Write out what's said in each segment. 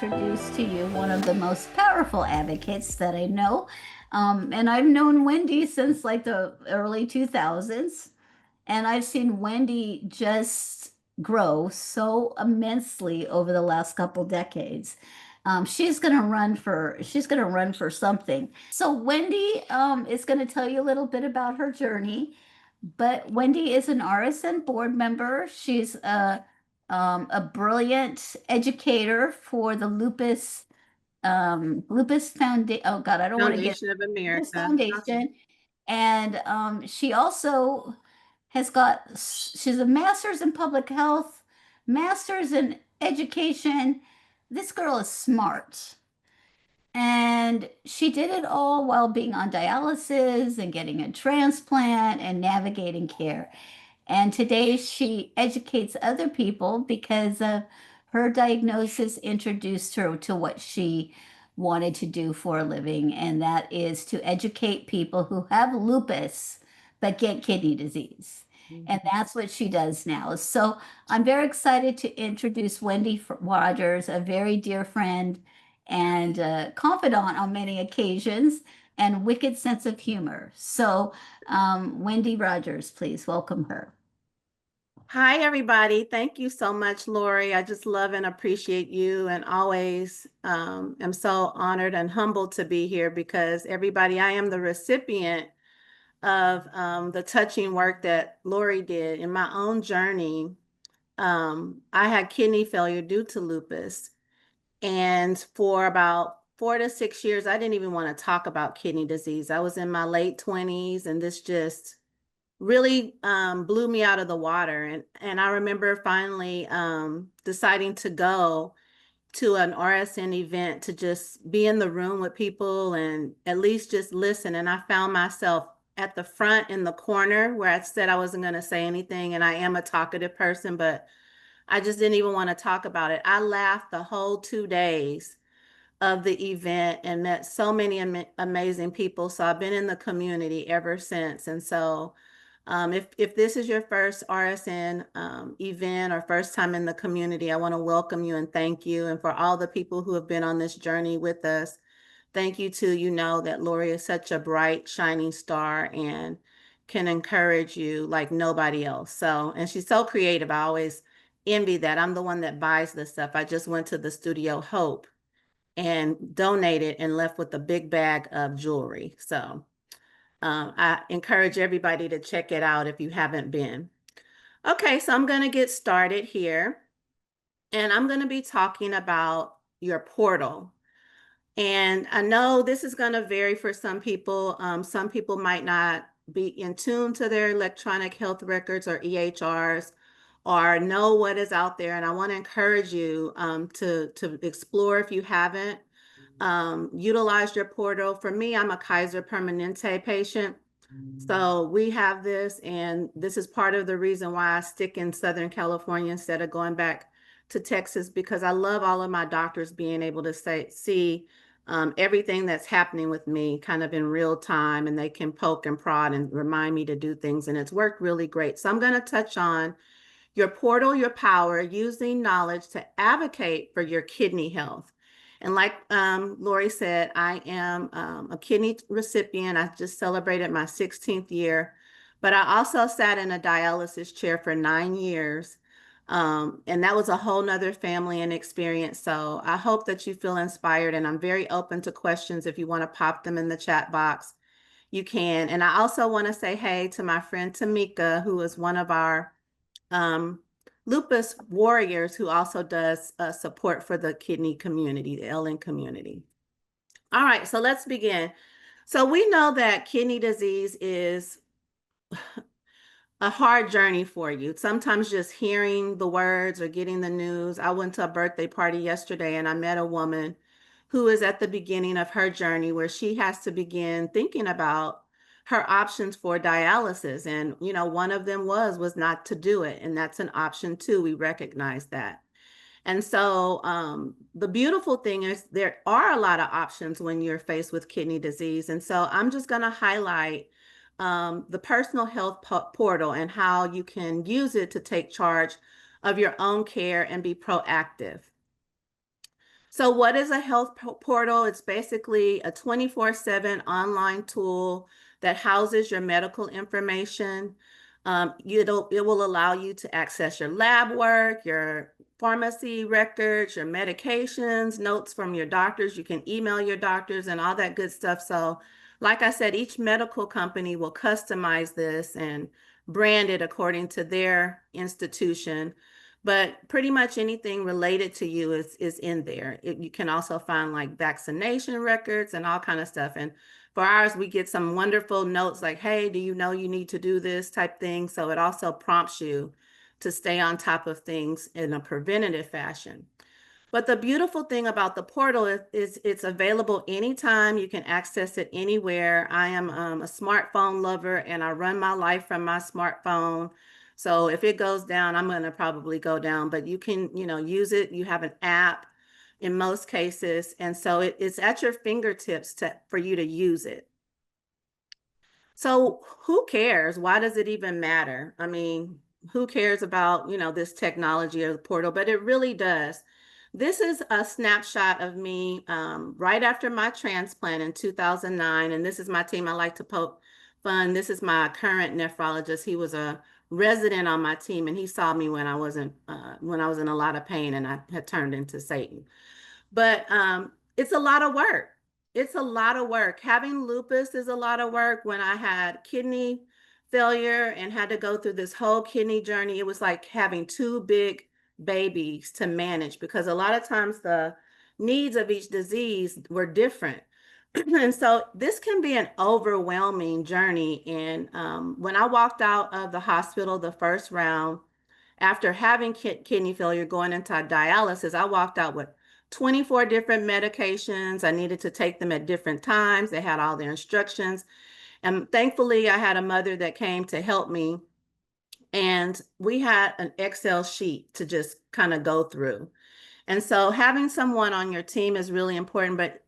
introduce to you one of the most powerful advocates that I know. And I've known Wendy since like the early 2000s, and I've seen Wendy just grow so immensely over the last couple decades. She's gonna run for something. So Wendy is gonna tell you a little bit about her journey. But Wendy is an RSN board member. She's a brilliant educator for the Lupus Foundation. Oh God, I don't want to get Foundation of Lupus America. Foundation. And she also she's a master's in public health, master's in education. This girl is smart. And she did it all while being on dialysis and getting a transplant and navigating care. And today she educates other people because her diagnosis introduced her to what she wanted to do for a living, and that is to educate people who have lupus but get kidney disease. And Mhm. that's what she does now. So I'm very excited to introduce Wendy Rodgers, a very dear friend and confidant on many occasions, and wicked sense of humor. So, Wendy Rodgers, please welcome her. Hi, everybody. Thank you so much, Lori. I just love and appreciate you and always am so honored and humbled to be here because everybody, I am the recipient of the touching work that Lori did in my own journey. I had kidney failure due to lupus. And for about 4 to 6 years, I didn't even want to talk about kidney disease. I was in my late 20s and this just really blew me out of the water. And I remember finally deciding to go to an RSN event to just be in the room with people and at least just listen. And I found myself at the front in the corner where I said I wasn't going to say anything. And I am a talkative person, but I just didn't even want to talk about it. I laughed the whole 2 days of the event and met so many amazing people. So I've been in the community ever since. And so if this is your first RSN event or first time in the community, I want to welcome you and thank you. And for all the people who have been on this journey with us, thank you too. You know that Lori is such a bright, shining star and can encourage you like nobody else. So, and she's so creative. I always envy that. I'm the one that buys the stuff. I just went to the Studio Hope and donated and left with a big bag of jewelry. So I encourage everybody to check it out if you haven't been. Okay, so I'm going to get started here. And I'm going to be talking about your portal. And I know this is going to vary for some people. Some people might not be in tune to their electronic health records or EHRs or know what is out there. And I want to encourage you to explore if you haven't. Utilize your portal. For me, I'm a Kaiser Permanente patient. So we have this, and this is part of the reason why I stick in Southern California instead of going back to Texas, because I love all of my doctors being able to see everything that's happening with me kind of in real time, and they can poke and prod and remind me to do things, and it's worked really great. So I'm going to touch on your portal, your power, using knowledge to advocate for your kidney health. And like Lori said, I am a kidney recipient. I just celebrated my 16th year, but I also sat in a dialysis chair for 9 years. And that was a whole nother family and experience. So I hope that you feel inspired, and I'm very open to questions. If you want to pop them in the chat box, you can. And I also want to say hey to my friend Tamika, who is one of our um, lupus warriors who also does support for the kidney community, the LN community. All right, so let's begin. So we know that kidney disease is a hard journey for you. Sometimes just hearing the words or getting the news. I went to a birthday party yesterday and I met a woman who is at the beginning of her journey where she has to begin thinking about her options for dialysis. And, you know, one of them was not to do it. And that's an option too. We recognize that. And so the beautiful thing is there are a lot of options when you're faced with kidney disease. And so I'm just going to highlight the personal health portal and how you can use it to take charge of your own care and be proactive. So what is a health portal? It's basically a 24/7 online tool that houses your medical information. It will allow you to access your lab work, your pharmacy records, your medications, notes from your doctors. You can email your doctors and all that good stuff. So, like I said, each medical company will customize this and brand it according to their institution, but pretty much anything related to you is in there. You can also find like vaccination records and all kind of stuff. And for ours, we get some wonderful notes like, hey, do you know you need to do this type thing? So it also prompts you to stay on top of things in a preventative fashion. But the beautiful thing about the portal is it's available anytime. You can access it anywhere. I am a smartphone lover and I run my life from my smartphone. So if it goes down, I'm going to probably go down, but you can, use it. You have an app in most cases. And so it's at your fingertips for you to use it. So who cares? Why does it even matter? I mean, who cares about, this technology or the portal, but it really does. This is a snapshot of me right after my transplant in 2009. And this is my team. I like to poke fun. This is my current nephrologist. He was a resident on my team and he saw me when I was in a lot of pain and I had turned into Satan. But it's a lot of work. It's a lot of work. Having lupus is a lot of work. When I had kidney failure and had to go through this whole kidney journey, it was like having two big babies to manage because a lot of times the needs of each disease were different. And so this can be an overwhelming journey. And when I walked out of the hospital the first round, after having kidney failure, going into dialysis, I walked out with 24 different medications. I needed to take them at different times. They had all their instructions. And thankfully, I had a mother that came to help me. And we had an Excel sheet to just kind of go through. And so having someone on your team is really important. But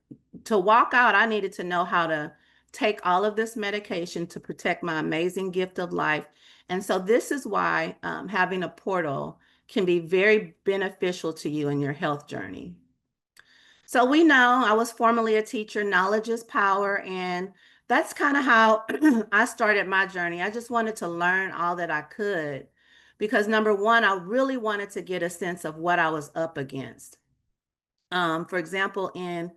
to walk out, I needed to know how to take all of this medication to protect my amazing gift of life. And so this is why having a portal can be very beneficial to you in your health journey. So we know I was formerly a teacher, knowledge is power, and that's kind of how I started my journey. I just wanted to learn all that I could because number one, I really wanted to get a sense of what I was up against. For example, in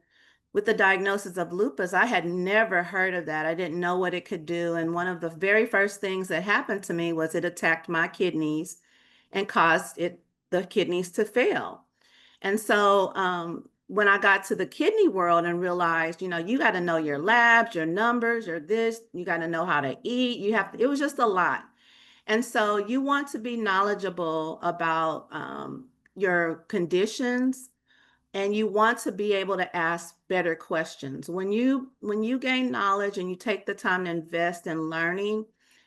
with the diagnosis of lupus, I had never heard of that. I didn't know what it could do. And one of the very first things that happened to me was it attacked my kidneys and caused the kidneys to fail. And so when I got to the kidney world and realized, you got to know your labs, your numbers, your this, you got to know how to eat. It was just a lot. And so you want to be knowledgeable about your conditions and you want to be able to ask better questions. When you gain knowledge and you take the time to invest in learning,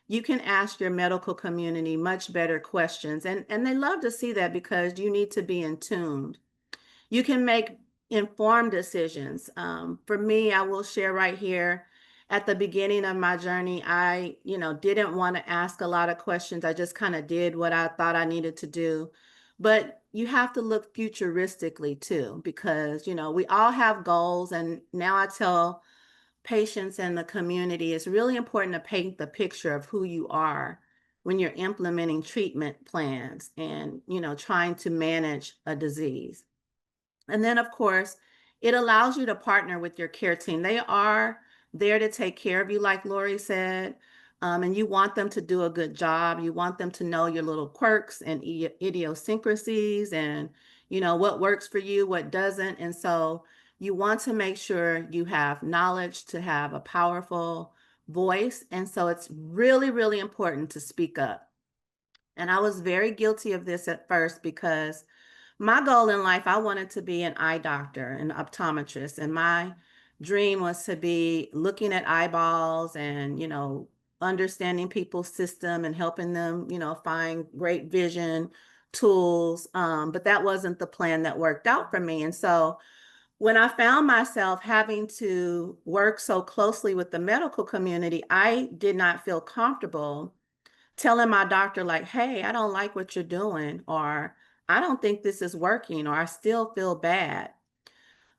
you can ask your medical community much better questions. And they love to see that because you need to be in tune. You can make informed decisions. For me, I will share right here at the beginning of my journey, I, didn't want to ask a lot of questions. I just kind of did what I thought I needed to do. But you have to look futuristically too, because, we all have goals. And now I tell patients in the community, it's really important to paint the picture of who you are when you're implementing treatment plans and, trying to manage a disease. And then, of course, it allows you to partner with your care team. They are there to take care of you, like Lori said, and you want them to do a good job. You want them to know your little quirks and idiosyncrasies and, what works for you, what doesn't. And so you want to make sure you have knowledge to have a powerful voice. And so it's really, really important to speak up. And I was very guilty of this at first because my goal in life, I wanted to be an eye doctor, an optometrist. And my dream was to be looking at eyeballs and, understanding people's system and helping them, find great vision tools. But that wasn't the plan that worked out for me. And so when I found myself having to work so closely with the medical community, I did not feel comfortable telling my doctor like, hey, I don't like what you're doing, or I don't think this is working, or I still feel bad.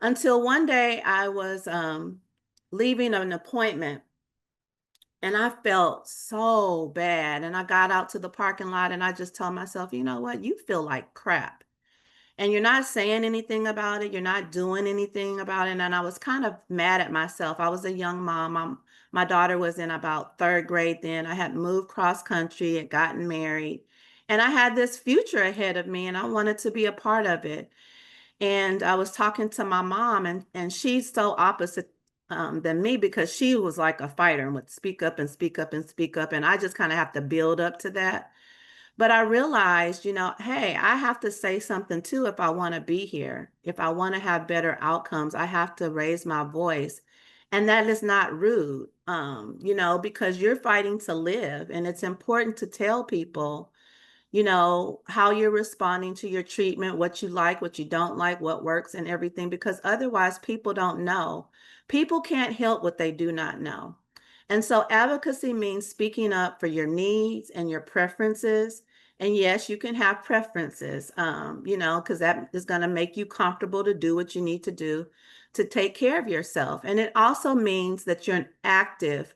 until one day I was leaving an appointment and I felt so bad. And I got out to the parking lot and I just told myself, you know what? You feel like crap. And you're not saying anything about it. You're not doing anything about it. And I was kind of mad at myself. I was a young mom. My daughter was in about third grade then. I had moved cross country, had gotten married, and I had this future ahead of me and I wanted to be a part of it. And I was talking to my mom, and she's so opposite than me because she was like a fighter and would speak up and speak up and speak up. And I just kind of have to build up to that. But I realized, hey, I have to say something too if I want to be here. If I want to have better outcomes, I have to raise my voice. And that is not rude, because you're fighting to live. And it's important to tell people how you're responding to your treatment, what you like, what you don't like, what works and everything, because otherwise people don't know. People can't help what they do not know. And so advocacy means speaking up for your needs and your preferences. And yes, you can have preferences, because that is going to make you comfortable to do what you need to do to take care of yourself. And it also means that you're an active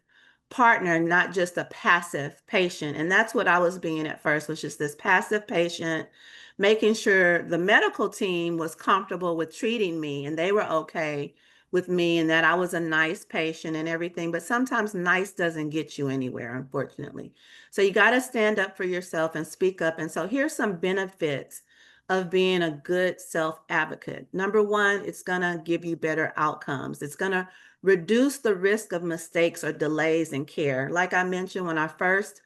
partner, not just a passive patient. And that's what I was being at first, was just this passive patient, making sure the medical team was comfortable with treating me and they were okay with me and that I was a nice patient and everything. But sometimes nice doesn't get you anywhere, unfortunately. So you got to stand up for yourself and speak up. And so here's some benefits of being a good self advocate. Number one, it's going to give you better outcomes. It's going to reduce the risk of mistakes or delays in care. Like I mentioned, when I first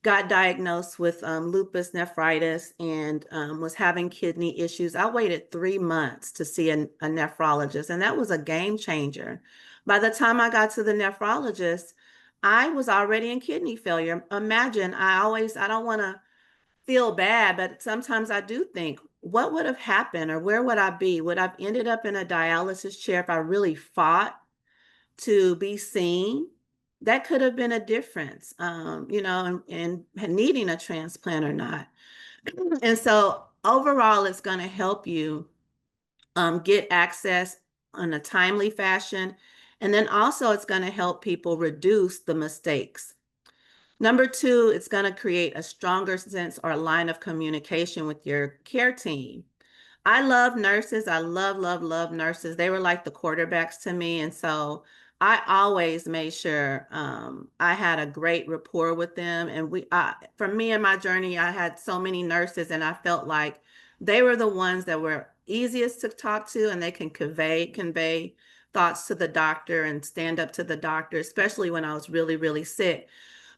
got diagnosed with lupus nephritis and was having kidney issues, I waited 3 months to see a nephrologist, and that was a game changer. By the time I got to the nephrologist, I was already in kidney failure. Imagine, I don't want to feel bad, but sometimes I do think, what would have happened or where would I be? Would I have ended up in a dialysis chair if I really fought to be seen? That could have been a difference, in needing a transplant or not. And so overall, it's going to help you get access in a timely fashion. And then also, it's going to help people reduce the mistakes. Number two, it's going to create a stronger sense or line of communication with your care team. I love nurses. I love, love, love nurses. They were like the quarterbacks to me. And so I always made sure I had a great rapport with them. And for me in my journey, I had so many nurses and I felt like they were the ones that were easiest to talk to and they can convey thoughts to the doctor and stand up to the doctor, especially when I was really, really sick.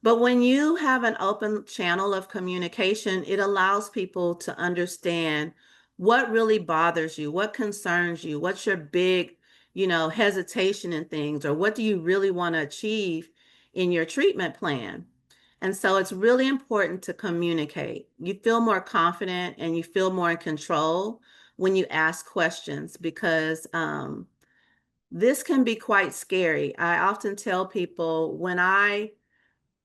But when you have an open channel of communication, it allows people to understand what really bothers you, what concerns you, what's your big, hesitation in things, or what do you really want to achieve in your treatment plan. And so it's really important to communicate. You feel more confident and you feel more in control when you ask questions because this can be quite scary. I often tell people when I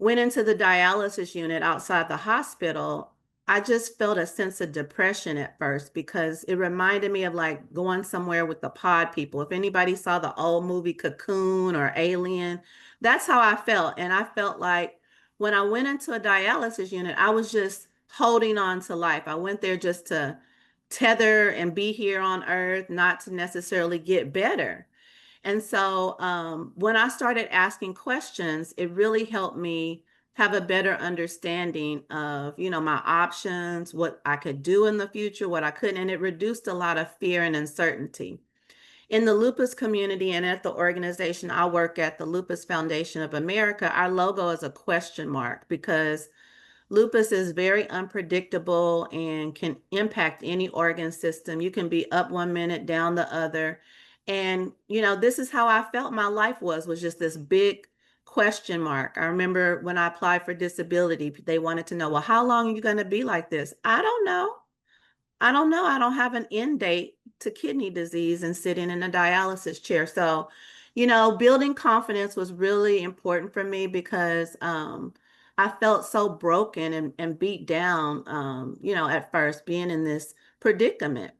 went into the dialysis unit outside the hospital, I just felt a sense of depression at first because it reminded me of like going somewhere with the pod people. If anybody saw the old movie Cocoon or Alien, that's how I felt. And I felt like when I went into a dialysis unit, I was just holding on to life. I went there just to tether and be here on earth, not to necessarily get better. And so when I started asking questions, it really helped me have a better understanding of, my options, what I could do in the future, what I couldn't, and it reduced a lot of fear and uncertainty. In the lupus community and at the organization I work at, the Lupus Foundation of America, our logo is a question mark because lupus is very unpredictable and can impact any organ system. You can be up 1 minute, down the other. And, this is how I felt my life was just this big question mark. I remember when I applied for disability, they wanted to know, well, how long are you going to be like this? I don't know. I don't know. I don't have an end date to kidney disease and sitting in a dialysis chair. So, building confidence was really important for me because I felt so broken and beat down, at first being in this predicament.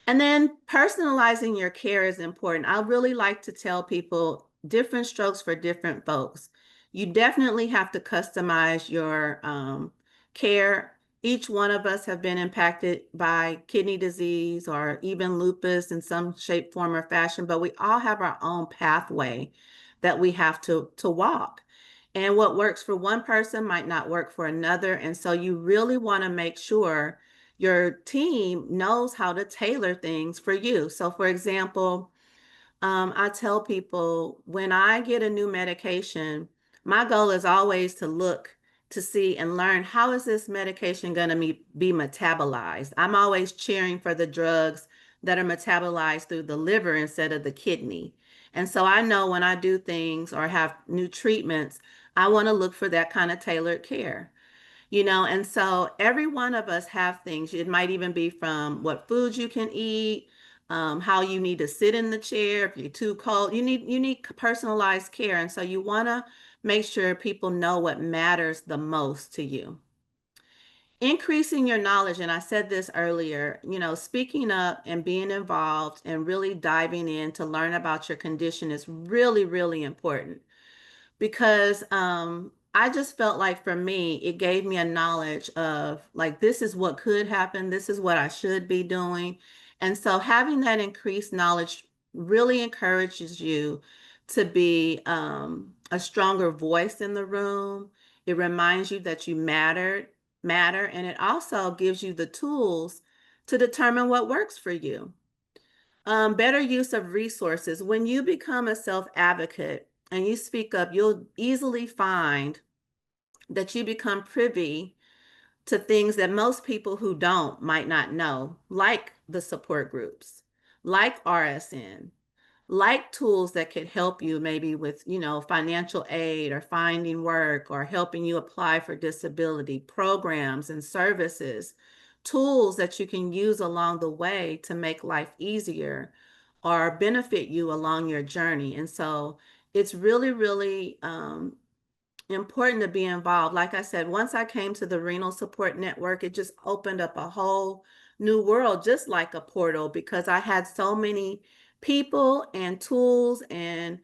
And then personalizing your care is important. I really like to tell people different strokes for different folks. You definitely have to customize your care. Each one of us have been impacted by kidney disease or even lupus in some shape, form, or fashion, but we all have our own pathway that we have to walk. And what works for one person might not work for another. And so you really want to make sure your team knows how to tailor things for you. So, for example, I tell people when I get a new medication, my goal is always to look to see and learn how is this medication going to be metabolized. I'm always cheering for the drugs that are metabolized through the liver instead of the kidney. And so I know when I do things or have new treatments, I want to look for that kind of tailored care. And so every one of us have things. It might even be from what foods you can eat, how you need to sit in the chair. If you're too cold, you need personalized care. And so you want to make sure people know what matters the most to you. Increasing your knowledge, and I said this earlier, speaking up and being involved and really diving in to learn about your condition is really, really important because I just felt like for me, it gave me a knowledge of like, this is what could happen, this is what I should be doing. And so having that increased knowledge really encourages you to be a stronger voice in the room. It reminds you that you matter, and it also gives you the tools to determine what works for you. Better use of resources. When you become a self-advocate and you speak up, you'll easily find that you become privy to things that most people who don't might not know, like the support groups, like RSN, like tools that could help you maybe with, financial aid or finding work or helping you apply for disability programs and services, tools that you can use along the way to make life easier or benefit you along your journey. And so it's really, really important to be involved. Like I said, once I came to the Renal Support Network, it just opened up a whole new world, just like a portal, because I had so many people and tools and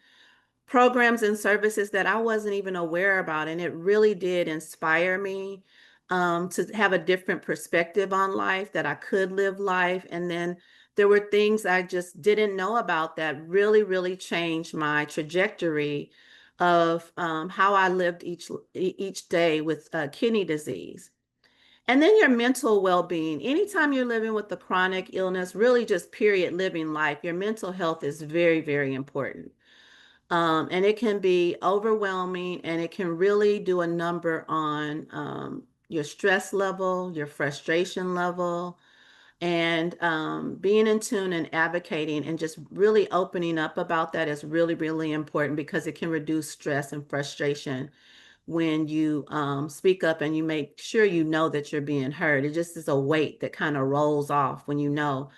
programs and services that I wasn't even aware about. And it really did inspire me to have a different perspective on life, that I could live life. And then there were things I just didn't know about that really, really changed my trajectory of how I lived each day with kidney disease. And then your mental well-being. Anytime you're living with a chronic illness, really just period living life, your mental health is very, very important. And it can be overwhelming, and it can really do a number on your stress level, your frustration level, and being in tune and advocating and just really opening up about that is really, really important because it can reduce stress and frustration when you speak up and you make sure you know that you're being heard. It just is a weight that kind of rolls off when you know,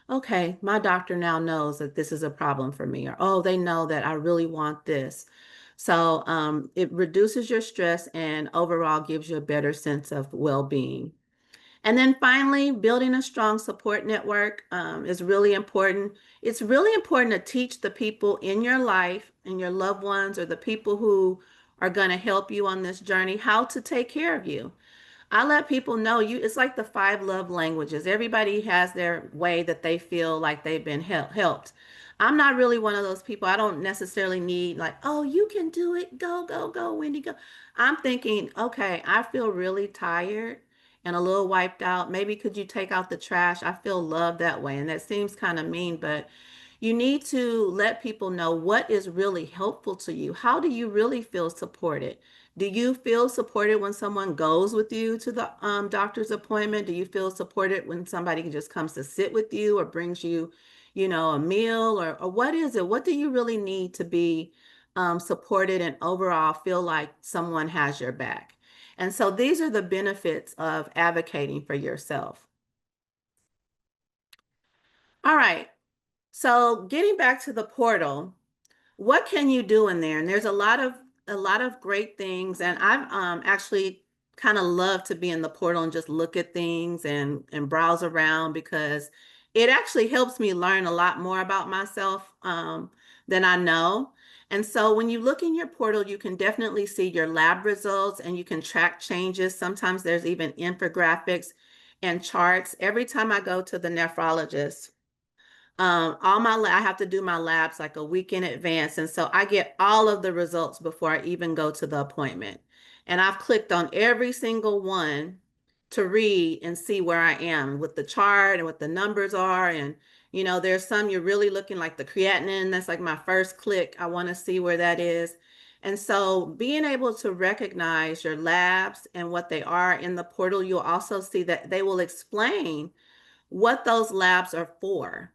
okay, my doctor now knows that this is a problem for me, or oh, they know that I really want this. So it reduces your stress and overall gives you a better sense of well-being. And then finally, building a strong support network is really important. It's really important to teach the people in your life and your loved ones or the people who are going to help you on this journey how to take care of you. I let people know it's like the five love languages. Everybody has their way that they feel like they've been helped. I'm not really one of those people. I don't necessarily need like, oh, you can do it. Go, go, go, Wendy, go. I'm thinking, okay, I feel really tired and a little wiped out. Maybe could you take out the trash? I feel loved that way. And that seems kind of mean, but you need to let people know what is really helpful to you. How do you really feel supported? Do you feel supported when someone goes with you to the doctor's appointment? Do you feel supported when somebody just comes to sit with you or brings you, a meal or what is it? What do you really need to be supported and overall feel like someone has your back? And so these are the benefits of advocating for yourself. All right. So getting back to the portal, what can you do in there? And there's a lot of great things. And I've actually kind of love to be in the portal and just look at things and browse around because it actually helps me learn a lot more about myself than I know. And so when you look in your portal, you can definitely see your lab results and you can track changes. Sometimes there's even infographics and charts. Every time I go to the nephrologist, I have to do my labs like a week in advance. And so I get all of the results before I even go to the appointment. And I've clicked on every single one to read and see where I am with the chart and what the numbers are. And, there's some you're really looking like the creatinine. That's like my first click. I want to see where that is. And so being able to recognize your labs and what they are in the portal, you'll also see that they will explain what those labs are for.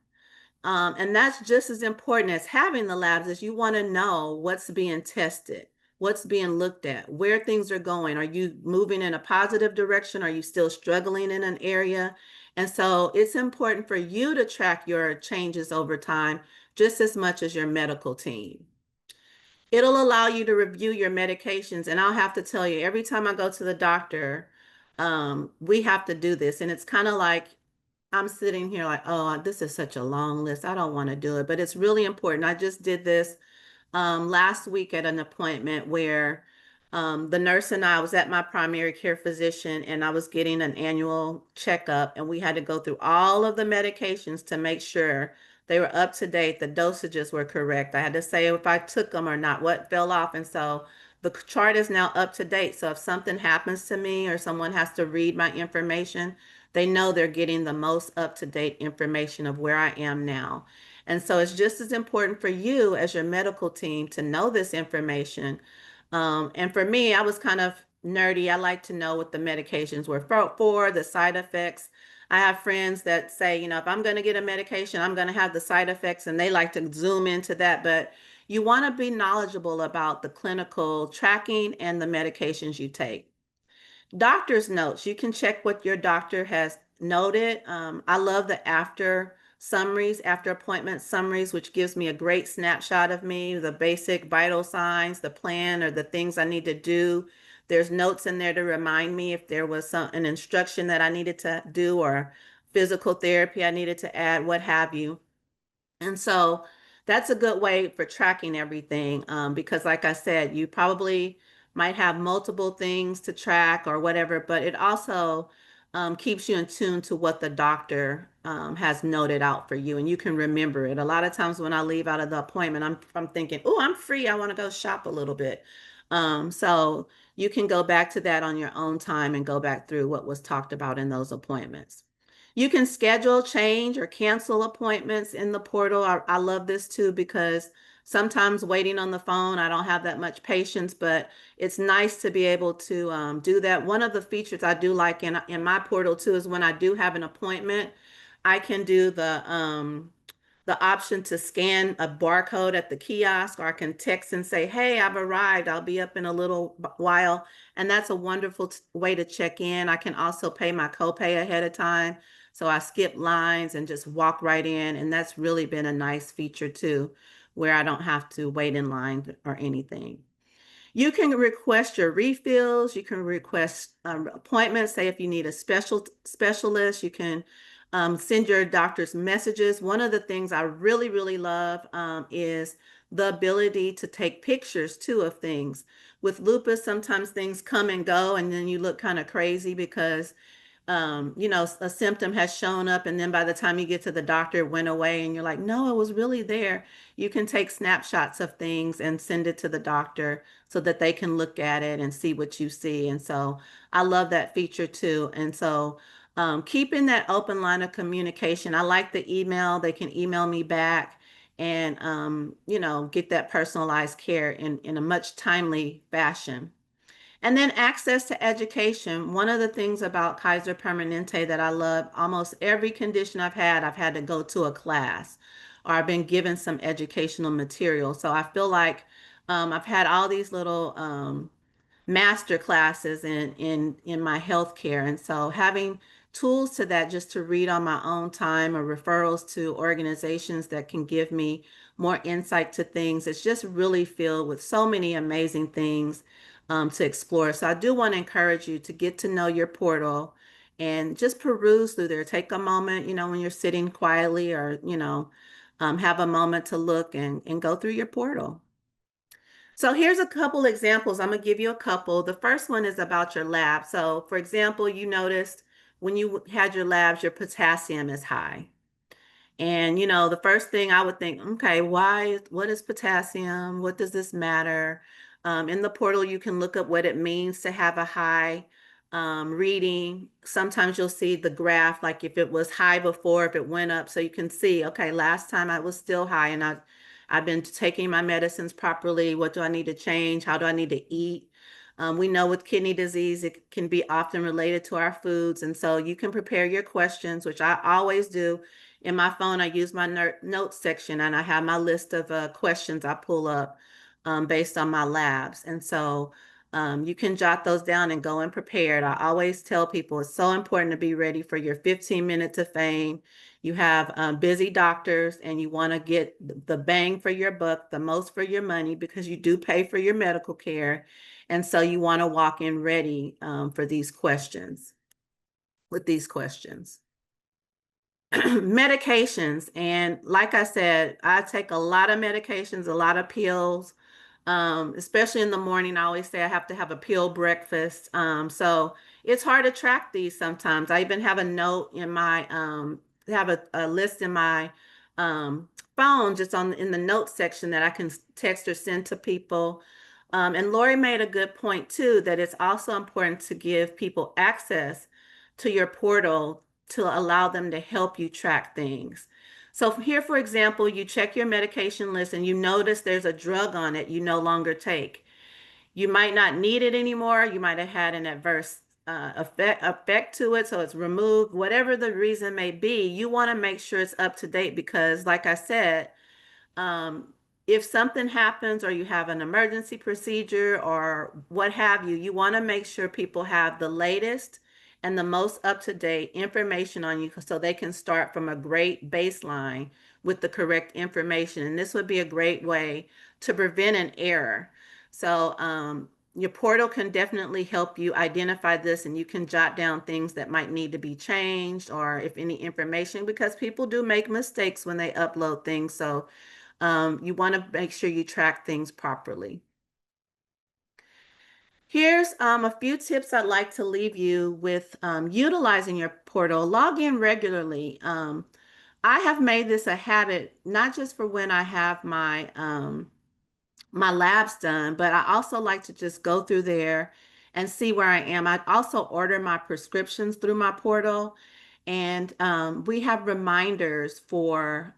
And that's just as important as having the labs, is you want to know what's being tested, what's being looked at, where things are going. Are you moving in a positive direction? Are you still struggling in an area? And so it's important for you to track your changes over time just as much as your medical team. It'll allow you to review your medications. And I'll have to tell you, every time I go to the doctor, we have to do this. And it's kind of like I'm sitting here like, oh, this is such a long list. I don't want to do it, but it's really important. I just did this last week at an appointment where the nurse and I was at my primary care physician and I was getting an annual checkup, and we had to go through all of the medications to make sure they were up to date, the dosages were correct. I had to say if I took them or not, what fell off. And so the chart is now up to date. So if something happens to me or someone has to read my information, they know they're getting the most up to date information of where I am now. And so it's just as important for you as your medical team to know this information. And for me, I was kind of nerdy. I like to know what the medications were for, the side effects. I have friends that say, if I'm going to get a medication, I'm going to have the side effects, and they like to zoom into that. But you want to be knowledgeable about the clinical tracking and the medications you take. Doctor's notes, you can check what your doctor has noted. I love the after summaries, after appointment summaries, which gives me a great snapshot of me, the basic vital signs, the plan, or the things I need to do. There's notes in there to remind me if there was an instruction that I needed to do, or physical therapy I needed to add, what have you. And so that's a good way for tracking everything, because like I said, you probably might have multiple things to track or whatever, but it also keeps you in tune to what the doctor has noted out for you, and you can remember it. A lot of times when I leave out of the appointment, I'm thinking, oh, I'm free. I want to go shop a little bit. So you can go back to that on your own time and go back through what was talked about in those appointments. You can schedule, change, or cancel appointments in the portal. I love this too, because sometimes waiting on the phone, I don't have that much patience, but it's nice to be able to do that. One of the features I do like in my portal too is when I do have an appointment, I can do the option to scan a barcode at the kiosk, or I can text and say, hey, I've arrived. I'll be up in a little while. And that's a wonderful way to check in. I can also pay my copay ahead of time. So I skip lines and just walk right in. And that's really been a nice feature too, where I don't have to wait in line or anything. You can request your refills. You can request appointments. Say if you need a specialist, you can send your doctor's messages. One of the things I really, really love is the ability to take pictures too of things. With lupus, sometimes things come and go, and then you look kind of crazy because a symptom has shown up, and then by the time you get to the doctor, it went away, and you're like, no, it was really there. You can take snapshots of things and send it to the doctor so that they can look at it and see what you see. And so I love that feature too. And so keeping that open line of communication, I like the email. They can email me back and, get that personalized care in a much timely fashion. And then access to education. One of the things about Kaiser Permanente that I love, almost every condition I've had to go to a class, or I've been given some educational material. So I feel like I've had all these little master classes in my healthcare. And so having tools to that just to read on my own time, or referrals to organizations that can give me more insight to things. It's just really filled with so many amazing things to explore. So I do want to encourage you to get to know your portal and just peruse through there. Take a moment, when you're sitting quietly or, have a moment to look and go through your portal. So here's a couple examples. I'm going to give you a couple. The first one is about your lab. So for example, you noticed when you had your labs, your potassium is high. And the first thing I would think, okay, what is potassium? What does this matter? In the portal, you can look up what it means to have a high reading. Sometimes you'll see the graph, like if it was high before, if it went up, so you can see, okay, last time I was still high and I've been taking my medicines properly. What do I need to change? How do I need to eat? We know with kidney disease, it can be often related to our foods. And so you can prepare your questions, which I always do. In my phone, I use my notes section and I have my list of questions I pull up based on my labs. And so you can jot those down and go in prepared. I always tell people it's so important to be ready for your 15 minutes of fame. You have busy doctors and you want to get the bang for your buck, the most for your money, because you do pay for your medical care. And so you want to walk in ready for these questions, with these questions. Medications. And like I said, I take a lot of medications, a lot of pills, especially in the morning. I always say I have to have a pill breakfast. So it's hard to track these sometimes. I even have a note in my, have a list in my phone, just in the notes section that I can text or send to people. And Lori made a good point too, that it's also important to give people access to your portal to allow them to help you track things. So here, for example, you check your medication list and you notice there's a drug on it you no longer take. You might not need it anymore. You might have had an adverse effect to it, so it's removed. Whatever the reason may be, you want to make sure it's up to date because, like I said, um, if something happens or you have an emergency procedure or what have you, you want to make sure people have the latest and the most up-to-date information on you so they can start from a great baseline with the correct information. And this would be a great way to prevent an error. So your portal can definitely help you identify this, and you can jot down things that might need to be changed or if any information, because people do make mistakes when they upload things. So you want to make sure you track things properly. Here's a few tips I'd like to leave you with utilizing your portal. Log in regularly. I have made this a habit, not just for when I have my labs done, but I also like to just go through there and see where I am. I also order my prescriptions through my portal, and we have reminders for,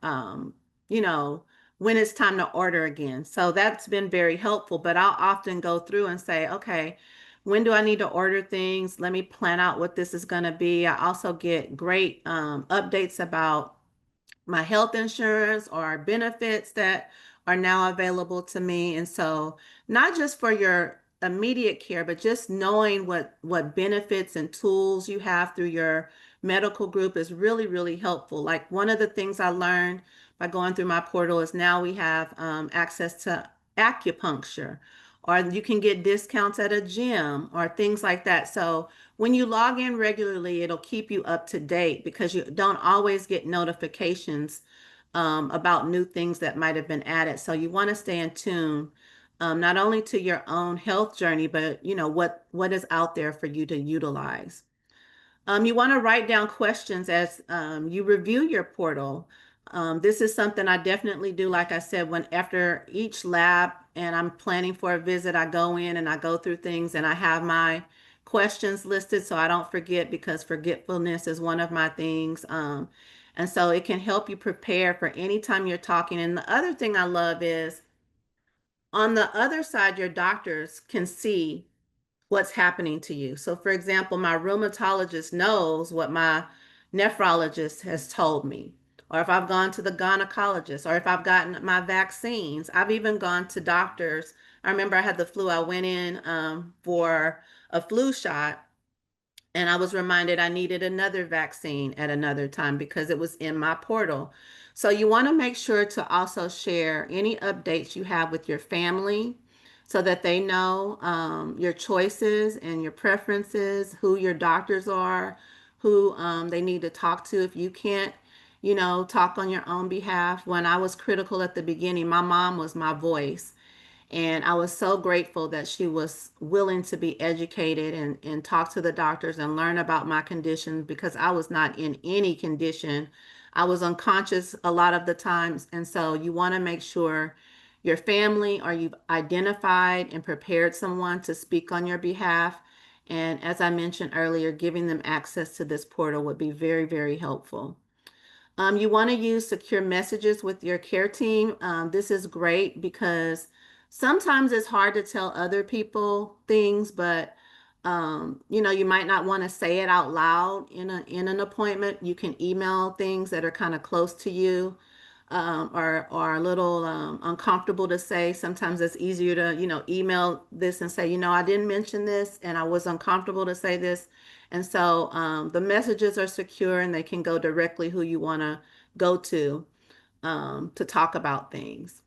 you know, when it's time to order again. So that's been very helpful, but I'll often go through and say, okay, when do I need to order things? Let me plan out what this is going to be. I also get great updates about my health insurance or benefits that are now available to me. And so not just for your immediate care, but just knowing what benefits and tools you have through your medical group is really, really helpful. Like one of the things I learned by going through my portal is now we have access to acupuncture, or you can get discounts at a gym or things like that. So when you log in regularly, it'll keep you up to date because you don't always get notifications about new things that might have been added. So you want to stay in tune, not only to your own health journey, but what is out there for you to utilize. You want to write down questions as you review your portal. This is something I definitely do. Like I said, when after each lab and I'm planning for a visit, I go in and I go through things and I have my questions listed so I don't forget, because forgetfulness is one of my things. And so it can help you prepare for any time you're talking. And the other thing I love is on the other side, your doctors can see what's happening to you. So for example, my rheumatologist knows what my nephrologist has told me, or if I've gone to the gynecologist, or if I've gotten my vaccines. I've even gone to doctors. I remember I had the flu. I went in for a flu shot, and I was reminded I needed another vaccine at another time because it was in my portal. So you want to make sure to also share any updates you have with your family so that they know your choices and your preferences, who your doctors are, who they need to talk to if you can't, talk on your own behalf. When I was critical at the beginning, my mom was my voice. And I was so grateful that she was willing to be educated and talk to the doctors and learn about my conditions because I was not in any condition. I was unconscious a lot of the times. And so you want to make sure your family or you've identified and prepared someone to speak on your behalf. And as I mentioned earlier, giving them access to this portal would be very, very helpful. You want to use secure messages with your care team. This is great because sometimes it's hard to tell other people things, but you might not want to say it out loud in an appointment. You can email things that are kind of close to you, or a little uncomfortable to say. Sometimes it's easier to, email this and say, I didn't mention this and I was uncomfortable to say this. And so the messages are secure and they can go directly who you want to go to talk about things.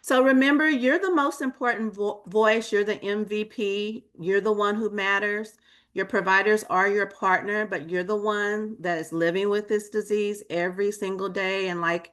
So remember, you're the most important voice. You're the MVP. You're the one who matters. Your providers are your partner, but you're the one that is living with this disease every single day. And like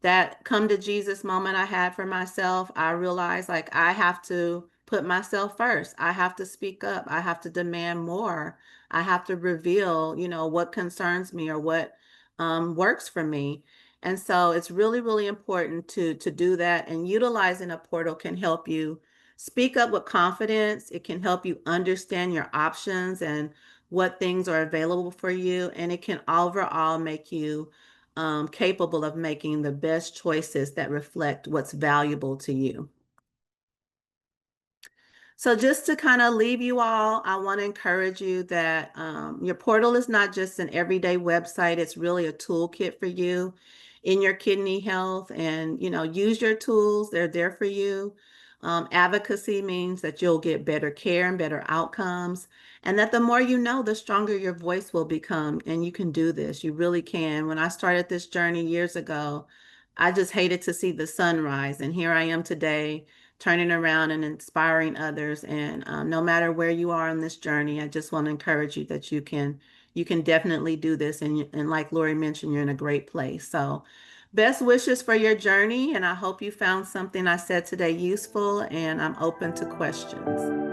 that come to Jesus moment I had for myself, I realized like I have to put myself first. I have to speak up. I have to demand more. I have to reveal, what concerns me or what works for me. And so it's really, really important to do that. And utilizing a portal can help you speak up with confidence. It can help you understand your options and what things are available for you. And it can overall make you capable of making the best choices that reflect what's valuable to you. So just to kind of leave you all, I want to encourage you that your portal is not just an everyday website. It's really a toolkit for you in your kidney health and, use your tools. They're there for you. Advocacy means that you'll get better care and better outcomes, and that the more you know, the stronger your voice will become. And you can do this. You really can. When I started this journey years ago, I just hated to see the sunrise. And here I am today turning around and inspiring others. And no matter where you are on this journey, I just want to encourage you that you can definitely do this. And like Lori mentioned, you're in a great place. So best wishes for your journey. And I hope you found something I said today useful, and I'm open to questions.